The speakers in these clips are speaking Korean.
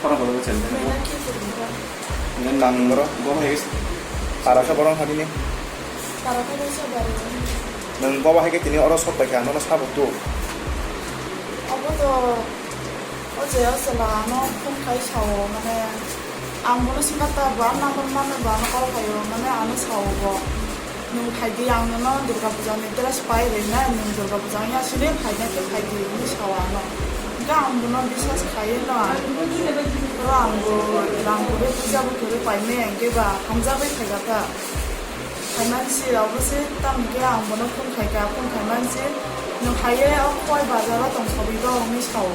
Orang baru jadi. Mana kita juga. Ini nang bro, gua mau para sa borong hari ini. Para kita sabar. Nang bawa hai tini orang sok pakai anu nas habuk tu. Apa tuh? 어제 어제라 너 콩카이 샤워 만에 아무나 심갔다 뭐안나 만에 뭐안나 가요 만에 안 사오고 능 팔디 양는 누가 부장이 때라 스파이 되나 능 누가 부장이 하시네 팔디 팔디 샤워하노 그러니까 아무나 비싸서 가이나 랑고를 부자부 그를 빨매 게가 감자를 팔가다 갈만시 어버스 땀게 아무나 콩카이가 콩갈만시 능 가이에 어코이 바자라 동서비도 어미 샤워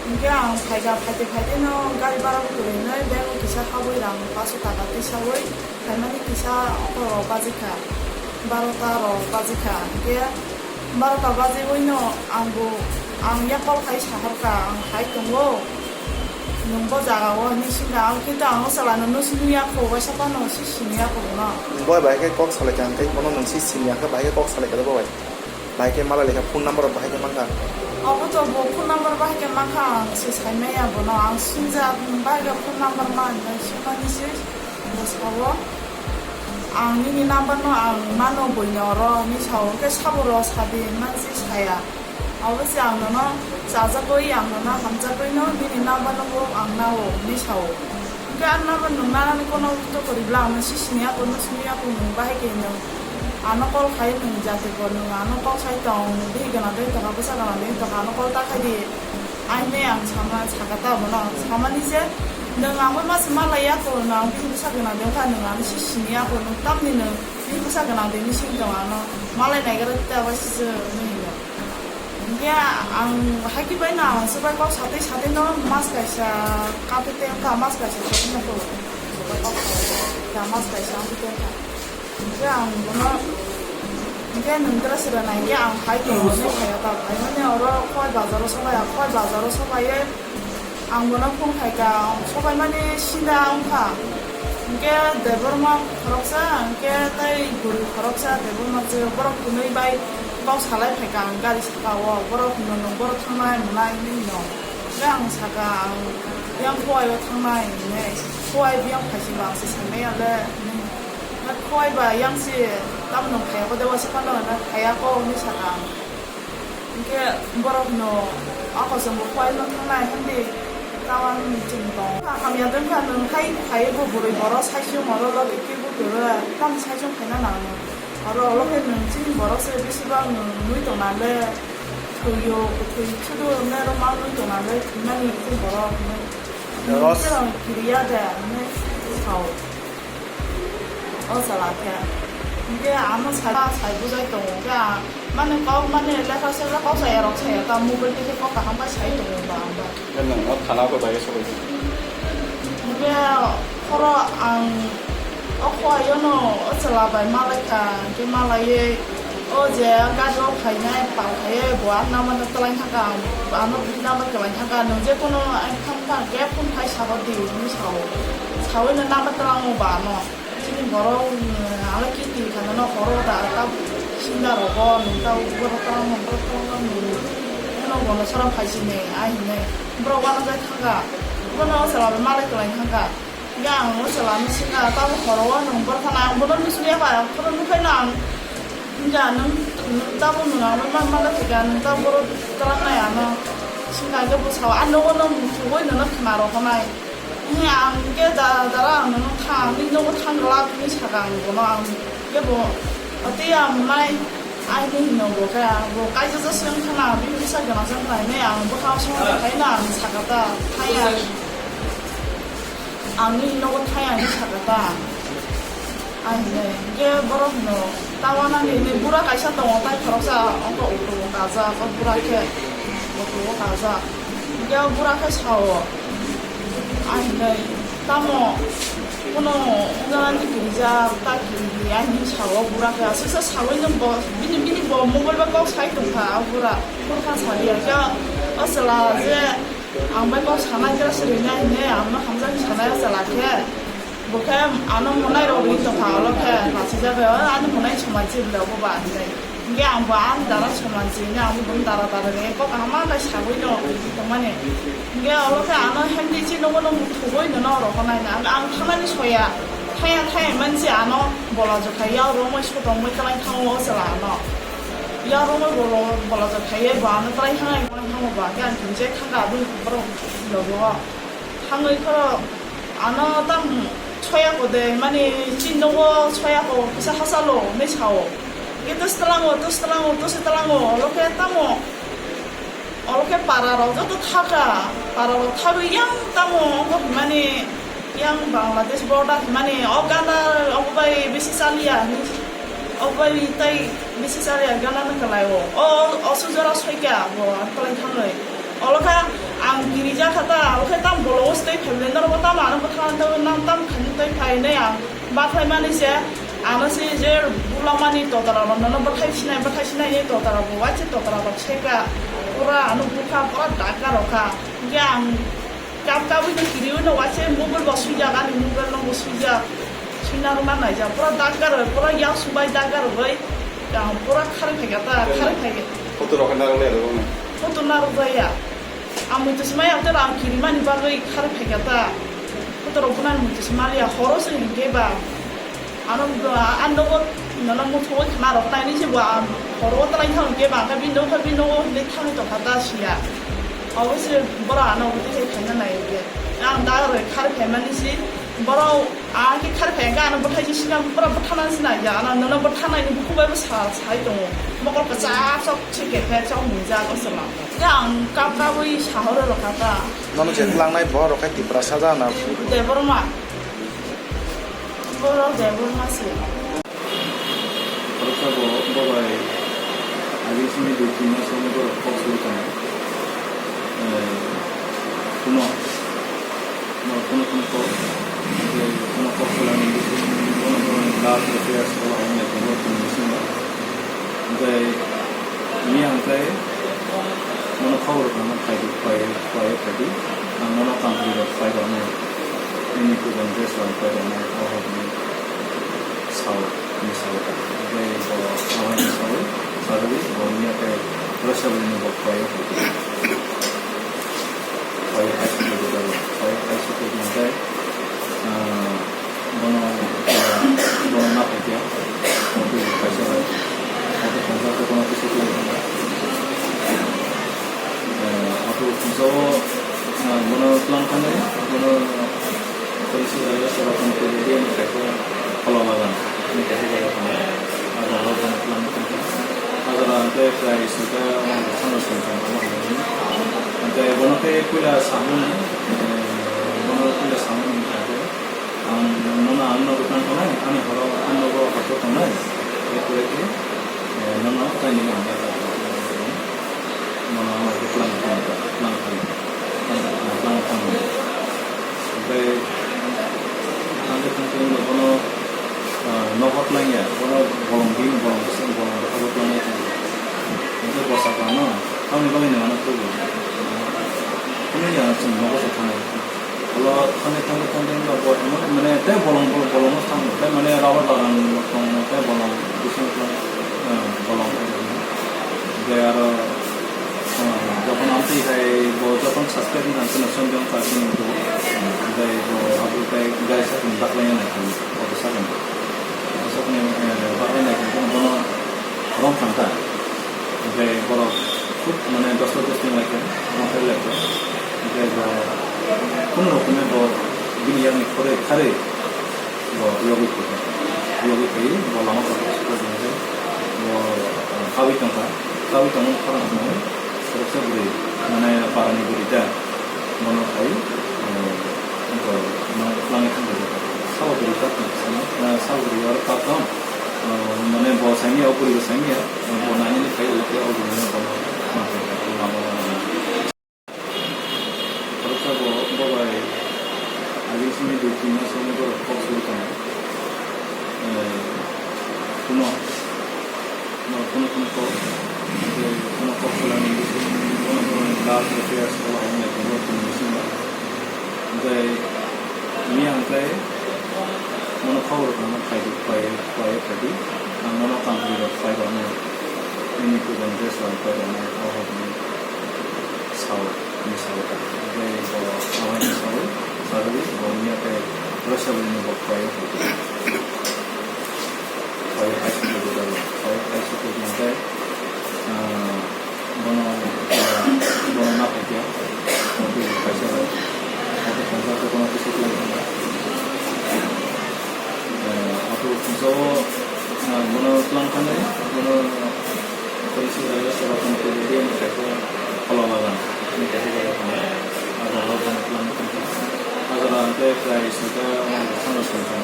그냥 발가 팔때는 가리바라고 그러는 내가 기사 하고이랑 바수 다가티 샤워이 갈만이 기사 바지카 바로타로 바지카 이게 바로타 바지고 있는 안고 안 약발 가이 샤할까 안 가이 동고 농거 자가고 니신가 근데 안 오살라는 너 신이야고 와샤바노 시신이야고구나 Boy baik ke kok salah jangan kayak kono nungsi sini ya, baik ke kok salah kada boy. Baik ke malah lekas phone number baik ke mana? 아버지 뭐 폰넘버 밖에 많아 시 삶에야 뭐나 신자 바이가 폰넘버만 시간이시 뭐 사고 아니니 넘버는 안만어 보이너로 미사오 그 사보러 사비만 시사야 아버지 안너는 자자고이 안너는 함자고이는 미니 넘버는 뭐안 나오 미사오 그 안나면 나는 거는 또 그리블라는 시신이야 거는 신이야 거는 바이게 있는 아노콜 가이는 자들 거는 아노콜 사이동 비게나 데이터 가고 사가나 데이터 아노콜 딱 하디 아이네 양 참아 자가다 뭐나 사만이제 내가 아무 말씀 말아야 거나 비부사가나 내가 내가 시신이야 거는 땀니는 비부사가나 되는 신경 안 말에 내가 그때 와서 이게 안 하기 배나 수발 거 사대 너 마스크샤 카페테 까 마스크샤 저는 거 마스크샤 카페테 그냥 뭐나 이게 능들었으려나 이게 안 가이게 오늘 가야다 아니면 얼어 코알 바자로 서가야 코알 바자로 서가에 안 뭐나 콩 가이가 서가만이 신다 안파 이게 대버마 거럭사 이게 따이 물 거럭사 대버마 저 버럭 분의 바이 꼭 살아야 할까 안 가리 사가워 버럭 분노는 버럭 탕마에 문화 있는 거 그냥 사가 그냥 코아요 탕마에 있네 코아에 비용 가지 마서 삶에야래 코아이 봐 양씨 땀은 가야고 내가 싶어하는 가야고 미사가 이게 뭐라고 아까서 뭐 코아이는 탕나에 한데 따완 정도 하면 등하는 하이고 물을 멀어 사시오 멀어가 느끼고 그래 땀 사시오 가나 나는 바로 얼룩에는 찐 멀어서 비시방은 누이도 날래 그요 그 추도 내로 막 누이도 날래 그만이 좀 멀어 그냥 그런 길이야 돼 아니면 사오 어서라게 이게 아무 잘 보자던 거가 만약 만약 내가 생각 없어 에러 쳐야 다 목을 떼게 거가 한 번씩 해도 된다 Kan nang tanah baik sok itu. 이게 서로 안 어khoyono 어서라바 말라카 그 말라에 어제 가서 파이나에 파이에 뭐 나만 떨랑 타가 안 나만 떨랑 타가 너제 거는 안 탐타 개폰 파이 사버디 미사오 사오는 나만 떨랑 오바노 지금 걸어 알아끼기 가면 걸어다 아까 신다로고 눈다 우거다 해놓은 거는 사람 가시네 아이네 뭐라고 하는 거야 타가 그거는 사람을 말할 거야 타가 그냥 사람이 신가 따로 걸어와는 뭐라나 뭐는 소리야 봐요 그런 거는 이제 는 따보는 아무만 말하게 안 따보러 따라나야 너 신가 이거 보고 안 넣어는 보고 있는 하나로 하나 그냥 이게 나랑 너는 타 민족을 탄 거라 그게 사강이구나 이게 뭐 어때야 말 아이들 있는 거가 뭐 까지서 생각하나 비비사 그나 생각하네 안 보고 싶어 가이나 사가다 타야 안 있는 거 타야 안 사가다 아이네 이게 뭐라고 너 따와나니 내 물아 가셨던 거 빨리 걸어서 엉거 오고 가자 그 물아게 오고 가자 이게 물아게 사워 아이네 따모 오늘 오늘한테 그리자 딱 그리 아니 사워 물아게 스스 사고 있는 거 미니 뭐 먹을 거 사이도 다 물아 그렇게 사리야 저 어슬라 이제 안 먹고 사나 그랬으니까 네 아무 감정이 사나였어 라게 뭐가 아는 문화로 우리도 다 이렇게 같이 잡아요 아는 문화에 정말 집으려고 봤는데 이게 안 달아 처만지 그냥 돈 달아다르게 꼭 아마가 사고 있는 동안에 이게 어떻게 안 힘들지 너무 두고 있는 어로 하나는 안 하나는 소야 타야 만지 안 몰라줘 가야 로마 시도 뭐 그런 탕 오스라 안 야롱을 몰라줘 가야 봐는 그런 향을 하고 봐 그냥 굉장히 큰가 아주 그런 여기와 향을 그런 안땅 초야고대 많이 진동고 초야고 그래서 하살로 내 차오 이게 또 스트랑고 이렇게 따모 이렇게 빨아로 또 타가 빨아로 타고 양 따모 그 많이 양 방글라데시 보다 많이 어가나 어바이 비시살이야 어바이 따이 비시살이야 가나는 걸라요 어수저라 소이야 뭐 그런 향을 이렇게 안 기리자 하다 이렇게 땀 볼로스 때 펠렌더로 땀 안은 못하는데 남땀 간때 파이네 양 마파이만 이제 아무튼 이제 물랑만이 떠더라고 너는 버타시나 얘 떠더라고 와치 떠더라고 제가 오라 아는 부파 오라 나가로가 그냥 깜깜이 기리우는 와치 목을 벗수자가 아니 목을 너무 수자 수나로 만나자 오라 나가로 오라 야수바이 나가로 거의 야 오라 칼을 패겠다 호텔로 간다고 해야 되고 호텔 나로 거야 아무튼 스마야 때랑 기리만이 바로이 칼을 패겠다 호텔로 보내는 무슨 스마리아 호로스 인게바 안 너무 너는 뭐 좋은 말 없다 이제 뭐 걸어 따라 이상 게 막아 빈도 내 탕이 또 받다시야 어디서 뭐라 안 하고 되게 괜찮나 이게 그냥 나를 칼을 배만이지 뭐라 이게 칼을 배가 안 못하지 시간 뭐라 못하는 시나 야 너는 못하나 이거 공부해 사이도 먹을 거 쫙쫙 치게 배정 문제가 없어라 그냥 깝깝이 샤워를 가다 너는 제 랑나이 뭐로 갈게 브라사자나 네 버마 뭐라 대불마시 그렇다고 뭐가 알겠습니다. 뒤나 선거를 복수했잖아요. 분노 복수라는 것이 분노는 나한테 되어서 하는 것도 있습니다. 근데 이 한가에 분노 파워를 가면 파이디 분노 깜빡이가 파이더는 ini tu dan desa pada orang saw misalnya, jadi kalau orang saw, harus orangnya kayak berasa begini bapak saya kasih tu dulu, saya kasih tu nanti, mana nak dia, nanti kasih lagi, nanti kalau tu kalau kasih tu, aku so mana pelanggan ni, mana polisi ada seorang pekerja yang mereka kalau malam ini kerja ada orang pelanggan agar anda saya sudah sangat senang ini anda mana kuila samun ini ada mana anda bukan kanai kami kalau anda bawa kartu kanai itu lagi mana kami anda mana pelanggan sampai anda tentunya kalau nohot lagi ya kalau bolong nohot lagi itu bahasa kamu kami bagaimana mana tu kami jangan cuma nohot saja kalau kami enggak buat mana teh bolong sama teh mana rawat dalam teh bolong bisa bolong dia যখন আমি যখন সাবস্ক্রাইব করতে নসঞ্জন কাছে তো তাই আপনি তাই গাইস আপনি বাকলাইয়া নাকি কত সাকেন বাকলাই নাকি কোনো রং ফান্তা তাই বড় খুব মানে 10 দিন লাগে মশাই লাগে তাই কোনো রকমের বিনিয়োগ করে খারে 여기 거의 뭐 남아서 싶어지는데 뭐 가위 평가 파는 그렇게 우리 만나야 바람이 부리자 뭐는 거의 이거 플랑에 한 거죠. 사오들이 같은 사오들이 여러 가끔 뭐네 뭐 생이 어부리고 생이야 뭐 나니는 거의 이렇게 어부리는 거 그렇다고 뭐가 알겠습니다. 뒤나 선거를 복수했잖아요. 분노 복수라는 것이 분노는 나한테 되어서 하는 것도 있습니다. 근데 이 한가에 분노 파워를 가면 파이디, 분노 깜빡이가 파이더는 ini tu dan dia selalu pada orang awak ni saw misalnya jadi kalau awak ni saw selalu orang ke rasa boleh buat kaya kaya hasil itu dah kaya hasil itu nanti bono nak dia nanti hasil atau hasil tu bono tu sesuatu atau so bono pelanggan ni bono polisi ada seorang peneliti yang mereka kalau malam ini kasih kepada ada orang pelanggan ada nanti price juga sama sama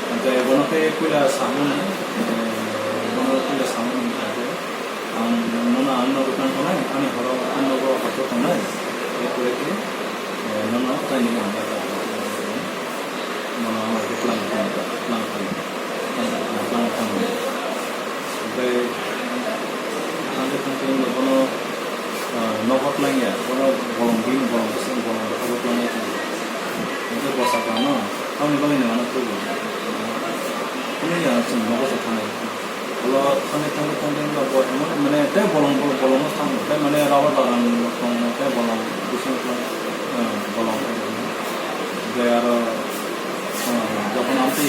nanti bono ke kuila samun bono kuila samun ada nona anno bukan konai ani horo anno go hato konai itu lagi nona tani anda nona itu pelanggan sampai nanti mungkin bono nohot lagi ya bono bolong besar bolong berkabut lagi itu bahasa kamu kamu ni bagaimana mana tu ini ya cuma nohot sekarang kalau kami tanggung buat mana teh bolong sama teh mana rawat dalam teh bolong bising bolong biar যখন আমি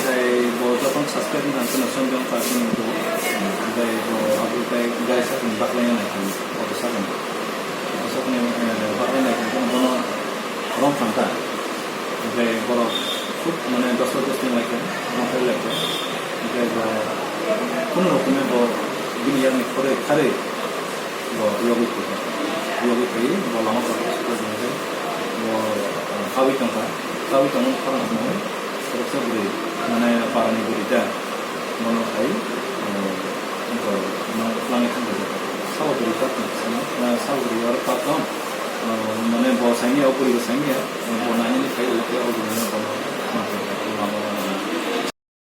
যখন সাবস্ক্রাইব করতে না সঙ্গে পাচ্ছি তো আপনি গায়ে সাথে বাকলাই না কত সাথে সাথে বাকলাই না কিন্তু কোনো রং ফান্তা বড় খুব মানে 10 দিন লাগে মাথায় লাগে কোনো রকমে বিনিয়োগ করে খারে লগি করে বলাম খাওয়াই টঙ্কা খাওয়ানো terus beri mana parani berita mana kai untuk langit itu saw berita sana saw berita orang patom mana bawa sangi atau beri sangi bawa nanya ni kai